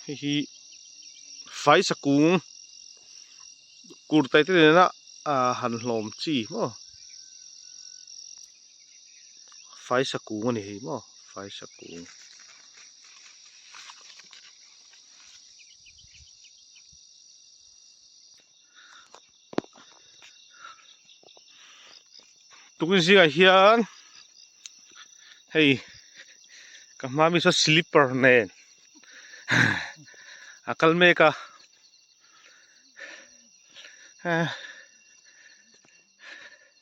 hi fai sakung kurtai te na han hlom chi mo fai sakung ni hi mo fai sakung tukin siga hian hei kamami so slipper nen akal meka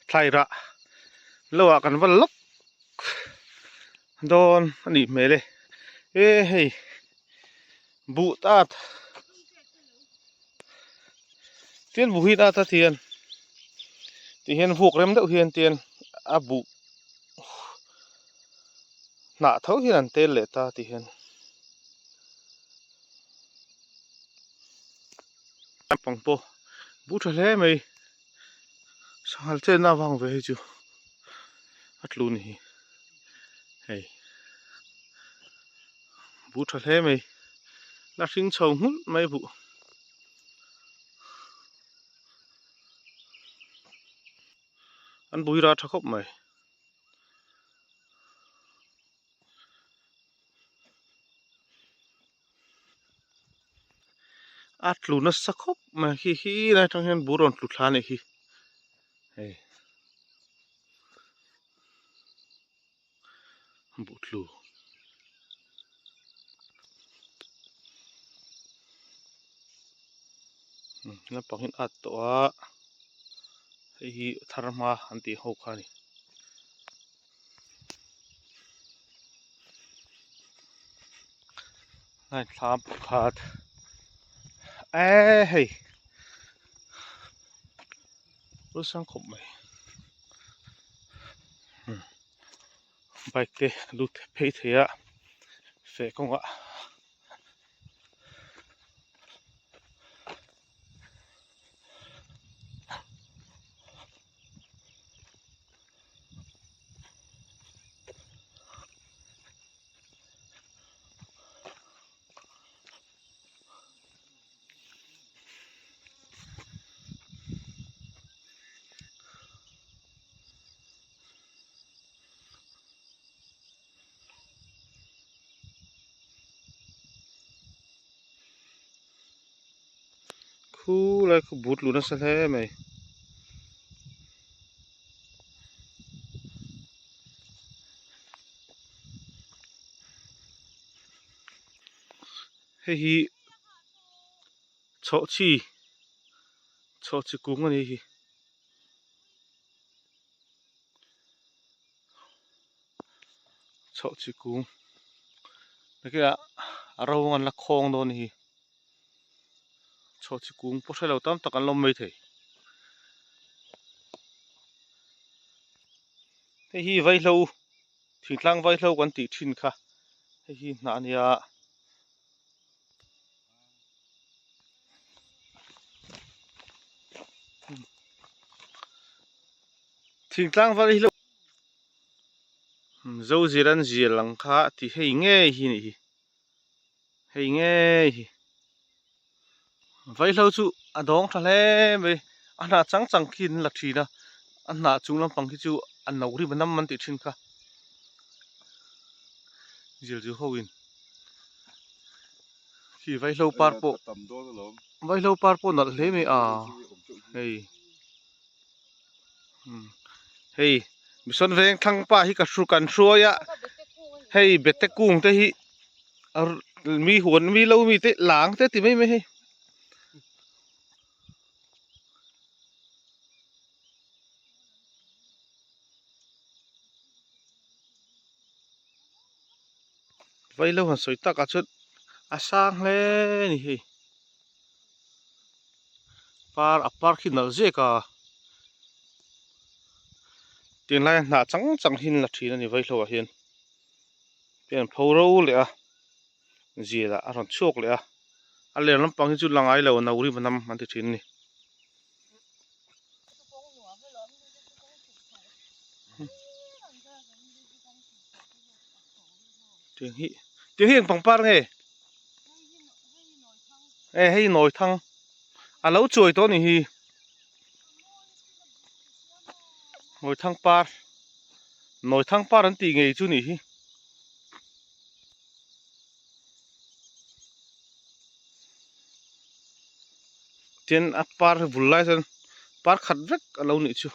thaira lawa kan wallok don ani mele hei bu tat tien bu hi ta tien ti hian vuk rem deuh hian tien a bu na tho hian tel le ta ti hian pangpo bu tha hle mai sangal chen na wang ve chu atlu ni hei bu tha hle mai la hring chhong hmul mai bu an bui ra tha khop mai atlu na sakhop ma hi na thang hian buron tlu thla ni hi hei bu tlu na pangin at to a hi tharma anti ho khani nai thlam khat hei ru sang khop mai bike te lu te phei thea fe konga khu lai khu but lu na sa hle mai hei hi cho chi kung ani hi cho chi kung nakia aro ngan la khong do ni hi cho chi kung po thai lo tam takan lom mai thei hei hi vai hlo thingtlang vai hlo kan ti thin kha hei hi na ania thingtlang vai hlo zo ziran zir lang kha ti hei nge hi ni hei nge hi vai hlo chu adong tha hle mai ana chang khin la thina anna chung lam pang ki chu an no ri banam man ti thin kha zil ju hoin hi vai hlo par po na hle mai hei hei mison veng thang pa hi ka hru kan hruaya hei bete kung te hi mi huan mi lo mi te lang te ti mai hei vai lo han soi tak a chut asang hle ni hei par khinal je ka tin lai na chang hin la thina ni vai hlo a hian pian phoro le a zila a ron chok le a le lam pang hi chu langai lo na uri banam man ti thin ni tiếng hi bằng par nghe hay nồi thăng lâu chuối to nè hi nồi thăng par anh tì nghe chú nè hi tiền par vulai sen par khát vek lâu nè chú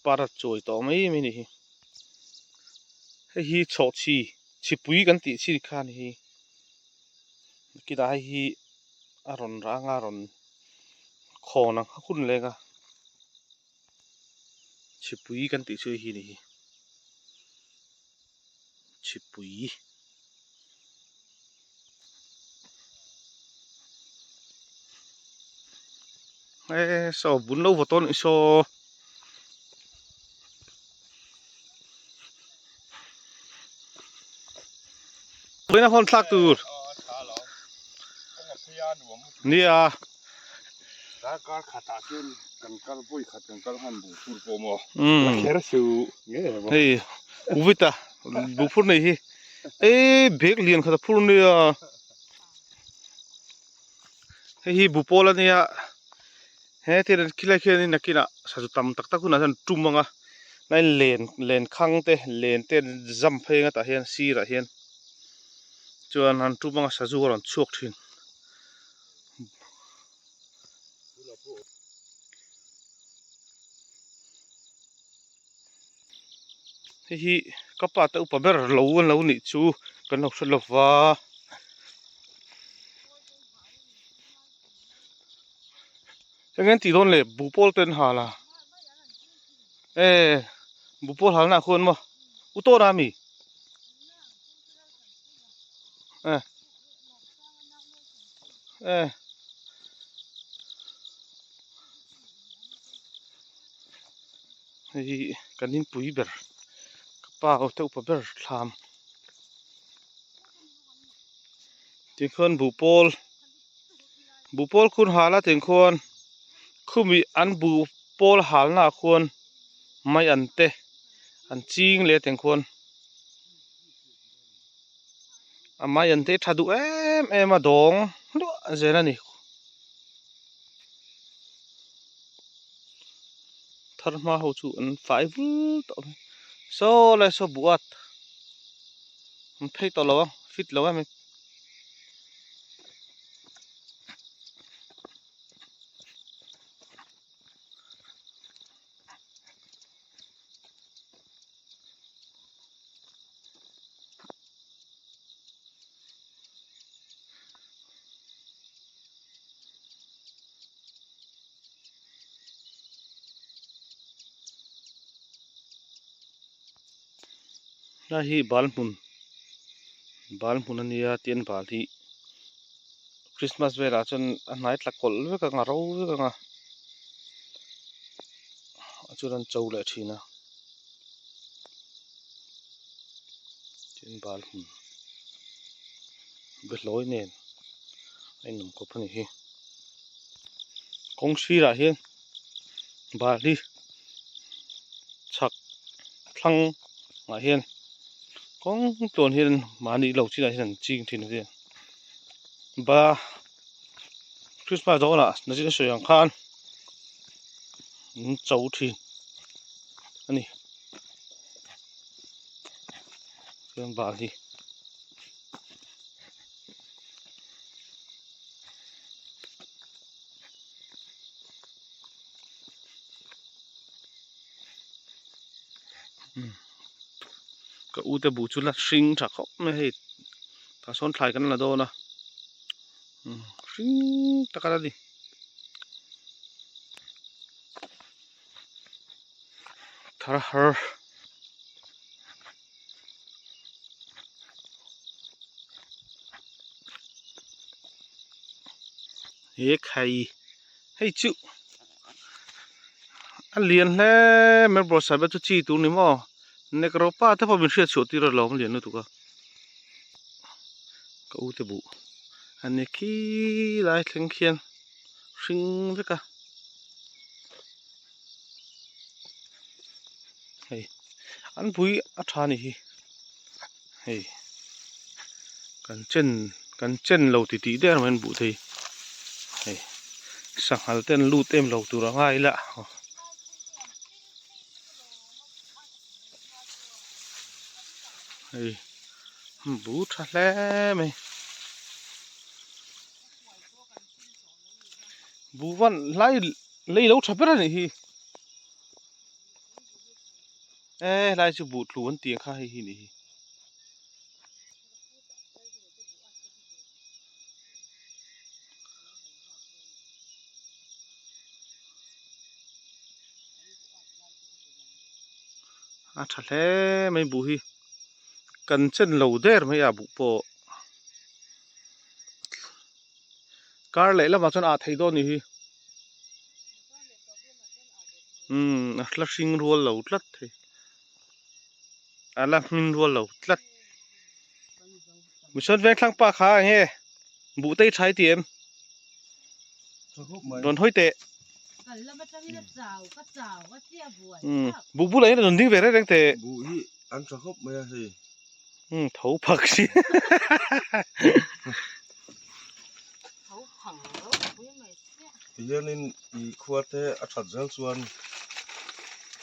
par chuối to mấy nè hi hi chọ chi pui kan ti chi khan hi kidai hi aron ranga ron khona khun lega chi pui kan ti chu hi ni chi pui so bun lo voton so với nó con thác từ nia đã có khát ta chuyên cần có vui khát cần có hành bù phun phô mò khéo siêu nghe không hey uvita bù phun này hi bek liền khát phun nia hi bù pola nia he thì kila kila ni nakina sa tam tak tak kuna san tumanga nai len khang te len te jam phenga ta hian si ra hian chuan han tumanga sa zu ron chuak thin hi kapa ta upaber lo ni chu kan lo shlowa ngen ti don le bupol ten hala bupol hal na khon mo uto rami hi kanin pui ber kapa o te upaber thlam tin khon bupol khun hala tin khon khumi an bupol hal na khon mai ante an ching le tin khon amai ante thadu em a dong do zena ni tharma ho chu an 5 to so la so buat an phei to lo fit lo me na hi balmun ania tian bal hi Christmas vela chon a hnai tlakol veka nga ro veka nga churan chou le thina tian balmun beloi nen ai num ko phani hi kong sira hian bal hi chak thlang nga hian kong ton hian mani lo china hian ching thin hian ba Christmas dona na jin soyang khan chou thin ani tian bal hi ka ute bu chu la hring tha khop me hei ta son thlai kan la do na hring takara di thar har he khai hei chu a lian hle mer bro sa ba chu chi tu ni mo nekropa ta pa min hriat choti ro lom lian nu tu ka ute bu ani ki lai thleng khian hring veka hey an bui a tha ni hi hey kan chen lo ti ti der men bu thei hey sang hal ten lu tem lo tu ra ngai la hey bu tha le me bu van lai lo tha per ni hi lai chu bu tlu an tiang kha hi ni a tha le mai bu hi kan chen lo der mai a bu po kar le la ma chon a thei do ni hi a hla hring rual lo tlat thei ala hmin rual lo tlat mi chon ve thlang pa kha nge bu tei thai tiem don hoi te bu bu lai don ding ve re reng te bu hi an tra khop mai hi thau phak si thau phang lo bui mai sia hianin I khuate a that zel chuan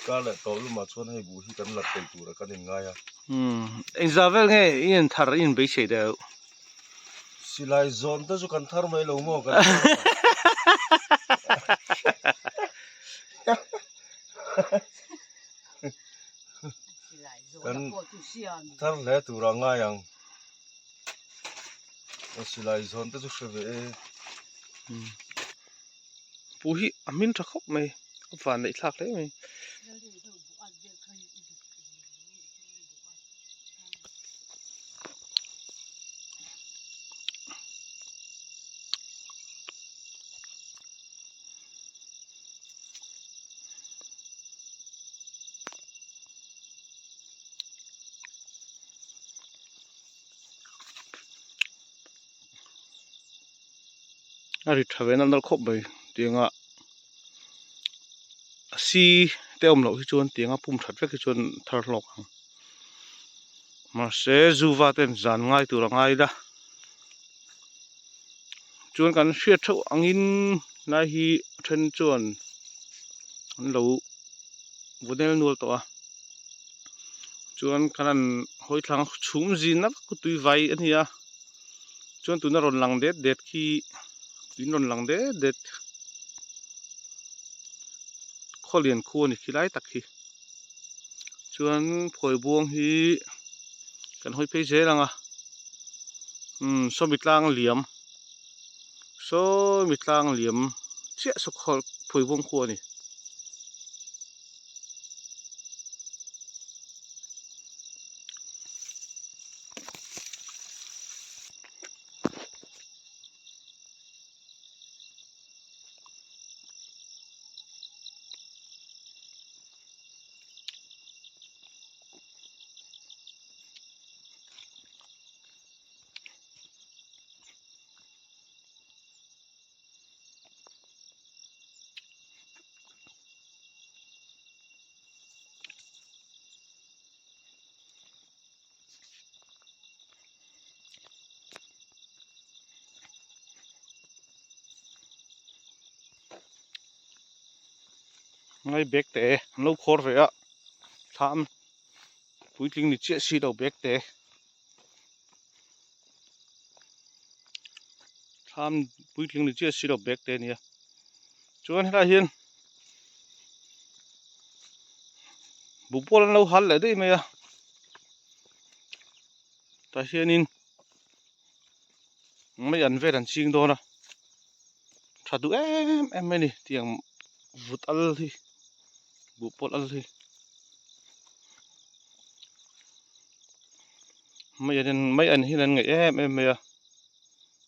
ka le to lu ma chuan hei bu hi kan lat tel tur kan in ngai a eng zavel nge in thar in be che de silai zone ta chu kan thar mai lo mo kan kan thar le tur ngai ang silai zone ta chu shve bu hi amin tha khop mai van nei thlak le mai ari thaven an dal khop mai tinga si te om lo hi chuan tinga pum that vek hi chuan thar hlok ma se zuwa ten zan ngai tur ngai da chuan kan hriat tho angin lai hi then chuan an lo vodel nual to a chuan kanan hoi thlang chhum zin na ku tui vai ania chuan tuna ron lang det khi tin ron lang det kholian khu ni khilai tak hi chuan phoi buang hi kan hoi pe je langa so mitlang liam chia so khol phoi buang khu ni ngai bek te no khor ve a tham puitling ni chia si do bek te tham puitling ni chia si do bek te nia chuan hela hian bu pol an lo hal le dei mai a ta hianin mai an vet an ching dona thadu em mai ni tiang vut al hi bu pol al hi mai an hian an ngai em mai a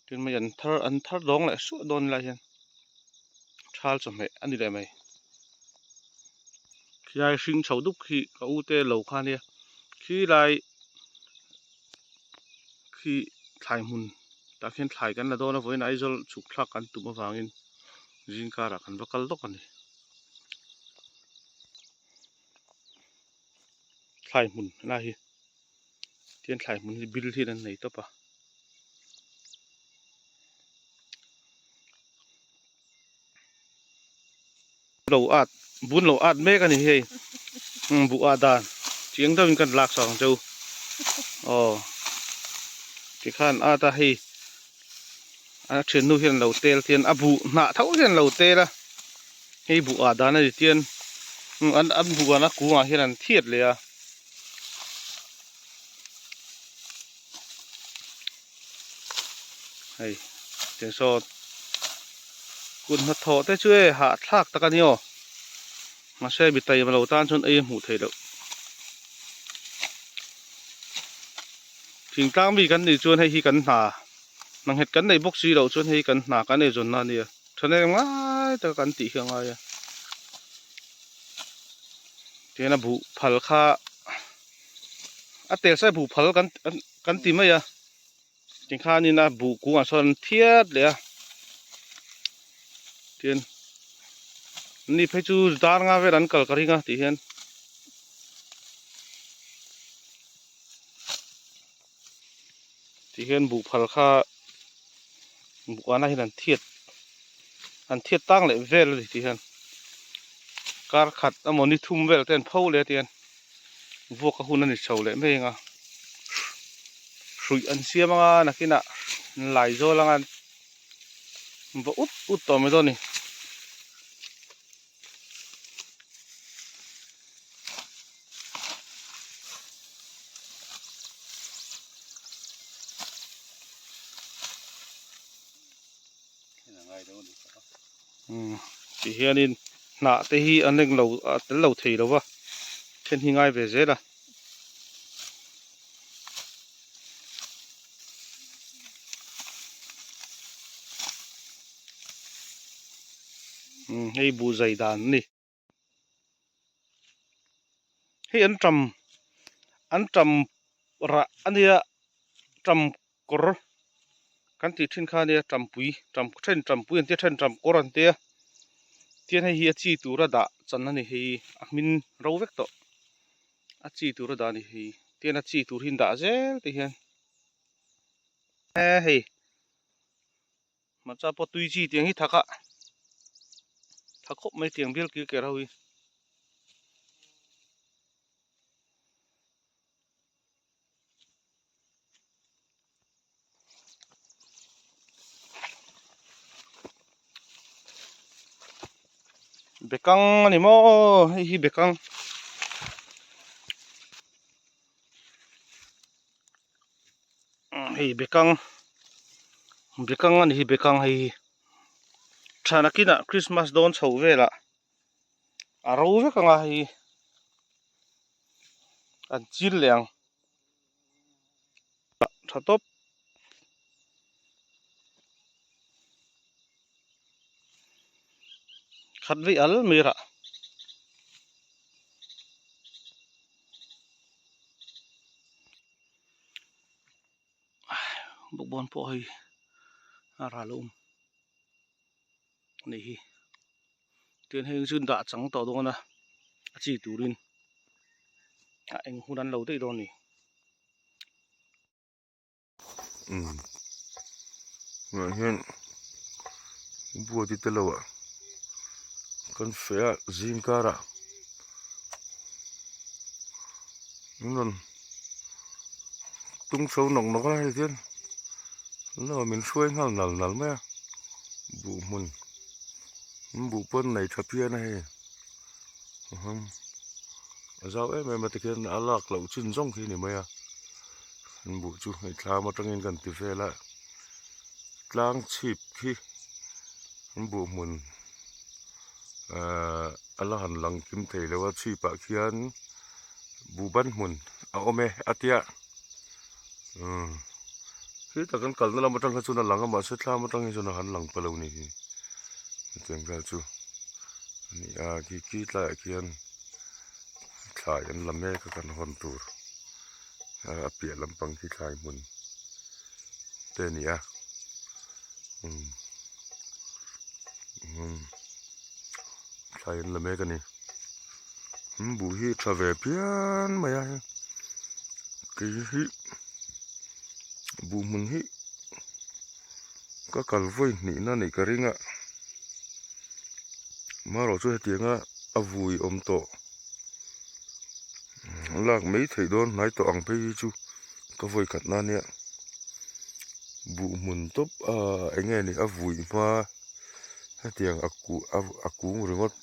tin mai an thar dong la su don la hian thal chom he ani le mai khai hring chho dup khi ka u te lo kha nia khi lai khi thlai mun ta khian thlai kan la dona voin aizol chuk thlak kan tuma wangin jing kara kan vakal dok ani ทลายหมุนนะฮิเตียนทลายหมุนบิลที่นั่นไหนตัวปะเราอาดบุญเราอาดเมกันนี่เฮ้ยบุอาดานเจียงเท่ากันหลักสองเจ้าอ๋อที่ข้านอาตาเฮอันเชิญนู่นเห็นเราเตลเทียนอบุหน้าเท่าเห็นเราเตละเฮบุอาดานนี่เทียนอันบุอานะกูอ่ะเห็นอันเทียดเลยอ่ะเฮ้ยเดี๋ยวสอดกุนหัดทอแต่ช่วยหาทากตะกันนี่อ๋อมาใช้บิดไตมาเราต้านชนเอ้ยหูเทแล้วถึงตั้งมีกันนี่ชวนให้ฮีกันหานังเหตุกันในบกซีเราชวนให้กันหากันในจนนั่นเนี่ยชนได้ง่ายแต่กันตีเฮียงไงเทียนบุพัลค่าอัตเตอร์ใส่บุพัลกันตีไหมอ่ะจริงข้านี่นะบุกูอ่ะชนเทียดเลยอ่ะเทียนนี่ไปจูดาร์งาเวรันกัลกริงอ่ะตีเห็นบุพัลค่าบุอันนั้นเห็นอันเทียดตั้งเลยเวลเลยตีเห็นการขัดอมอนิทุ่มเวลเต้นเผาเลยตีเห็นพวกเขาหุ่นนั่นเฉาเลยไม่เองอ่ะสุยอันเสียมั้งนักกินอ่ะไหลโจลังอันบ่อุดต่อไม่ต้นนี่ที่เฮียนี่หน้าแต่ฮีอันนึงเราเทีแล้ววะเช่นที่ง่ายไปเสียละให้บูใจดานนี่ให้อันจำระอันเนี้ยจำกรกันติดทิ้งข้าเนี่ยจำปุยเช่นจำปุยอันเนี้ยเช่นจำกรอันเนี้ยเทียนให้เฮียจีตัวระดับจันนั่นนี่ให้มินเราเวกต่อจีตัวระดับนี่ให้เทียนจีตัวหินดาเจ้ที่เห็นเฮ้ยมันจะพอตุยจีเตียงฮิทักะถ้าครบไม่เตียงเบี้ยกี่แกเราอีเบกังนี่มั้งให้เบกังให้เบกังอันนี้เบกังให้ชานักินะคริสต์มาสโดนเฉาเวละเราเวกังให้อันจิลเลียงถ้าตบขัดวิอัลมีระบุกบอลพอให้อาราลุมนี่เตือนให้จุนดาจังต่อตรงนั้นจีตูรินเอ็งหุ่นนั้นเราได้โดนนี่เห็นบัวที่ตะลวะกันเฟียจิมการะนั่นตุ้งโซนงอะไรเทียนแล้วมันช่วยงานนั่นไหมบุมันบุปนในทัพเพียนให้เจ้ามันตะเกียนอาลักเราชิ้นส่งที่นี่ไหมบุจูให้คลามาตั้งเงินกันติเฟละกลางชีพที่บุมันอัลหันหลังกิมเทเลว่าชีปะเขียนบุบันมันเอาเมอติยะคือแต่กันนั่นเรามาตั้งกันจุนหลังก็มาเสร็จแล้วมาตั้งกันจุนหันหลังไปแล้วนี่เตียงกันจูนี่กี่ตายเขียนขายอันลำแม่ก็กันฮอนตูร์เปลี่ยนลำปังที่ขายมันเตนี่ขายอันลำแม่กันนี่ bu hi tra về pian mà ya cái hi bu mun hi ka kal voi ni na ni ka ringa ma ro chu tianga avui om to lak mấy thầy don nai to ang pe chu ka voi khat na ne bu mun top anh nghe ni avui ma tiang aku ringot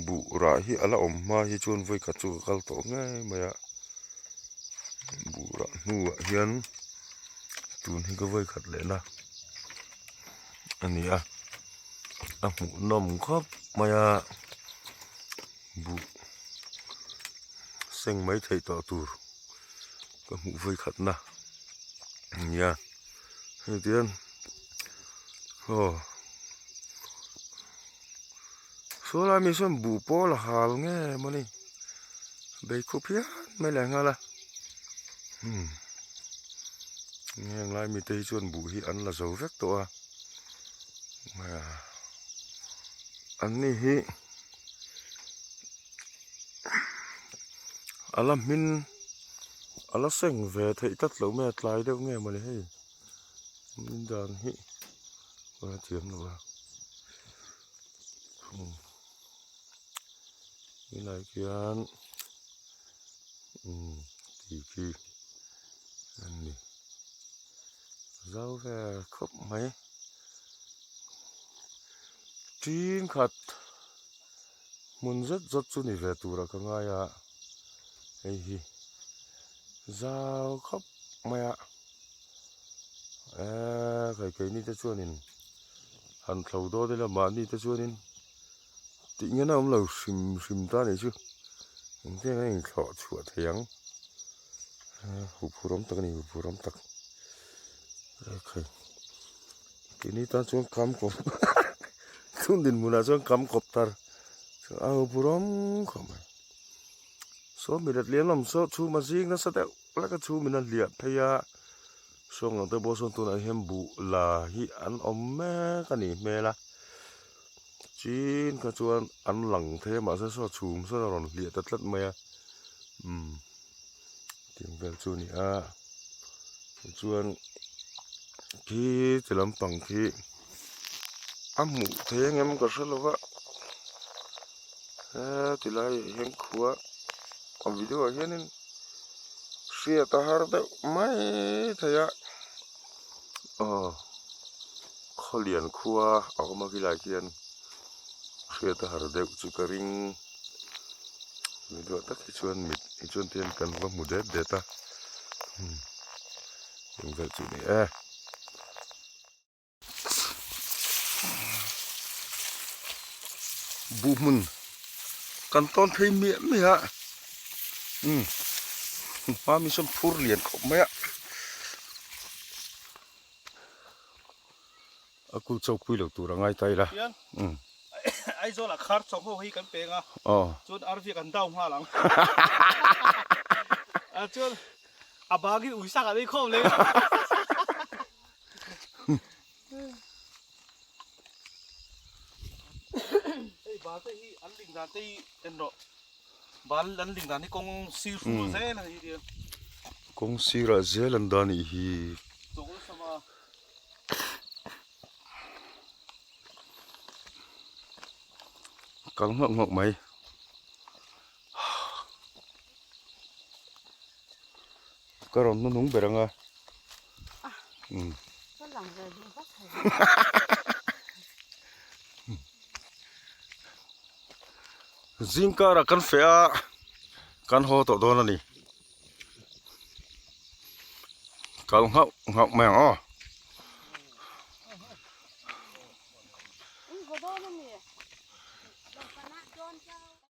bu ra hi ala om ma hi chon voi khat chu kal to ngai ma ya bu ra nu hian tun hi ka voi khat le na ani a mu nom khop ma ya bu seng mai thei to tur ka mu voi khat na ya he tian số là mình xem bù po là hal nghe mà này bây cô phía mấy lại nghe là nghe lại mình thấy chuyện bù hi ăn là giàu rất to mà ăn này hi alam min ala seng về thấy tất lâu mẹ lại đâu nghe mà này hey min đàn hi qua chuyện rồi cái này kian thì anh này rau về khóc mấy chín khát muốn rất chú này về tù ra cái ngay à ấy rau khóc mấy à cái này ta chua nín hàn thầu đó đây là mà đi ta chua nín tự nhiên ông lầu xìm ta này chứ thế này thọ chùa thiáng hụp phù rắm tắc này hụp phù rắm tắc okay cái này ta xuống cắm cọp xuống đỉnh mùa nào xuống cắm cọp ta hụp phù rắm không mày số mình đặt liền làm số chú mà riêng nó sẽ đẹp là cái chú mình ăn liệt thay à xong rồi tới bố xong tôi lại hem bụ là hi ăn mẹ cái này mẹ là chín cái chuan ăn lẳng thế mà sẽ so chùm sẽ là liệt tất tất mẹ tiếng về chuan này chuan khi thì làm bằng khi ăn mũ thế anh em có sao đâu thì lại hiện khua ở video hiện nên xia ta har đâu mấy thầy ạ khó liền khua ở mà cái lại kian xia ta har đâu chú cái ring video tất cái chuan tiền cần vào mũ đẹp để ta tiếng về chủ này bu mun kan ton thấy miệng mày hả mà mình xem phur liền không mày ạ aku chau pui lo tu rangai tai la ai zo là khát xong ho hi kan pe nga chun arvi kan dau ha lang chun abagi uisa ka dei khom le ei ba te hi an ding dan te en ro ban an ding dan ni kong si su ze na hi dia kong si ra ze lan dan hi to sama căng ngọc ngọc mày cái rồng nó núng bể răng à nó làm rồi đi bắt thầy riêng cả là căn phê căn hồ tổ đó là gì căng ngọc ngọc mày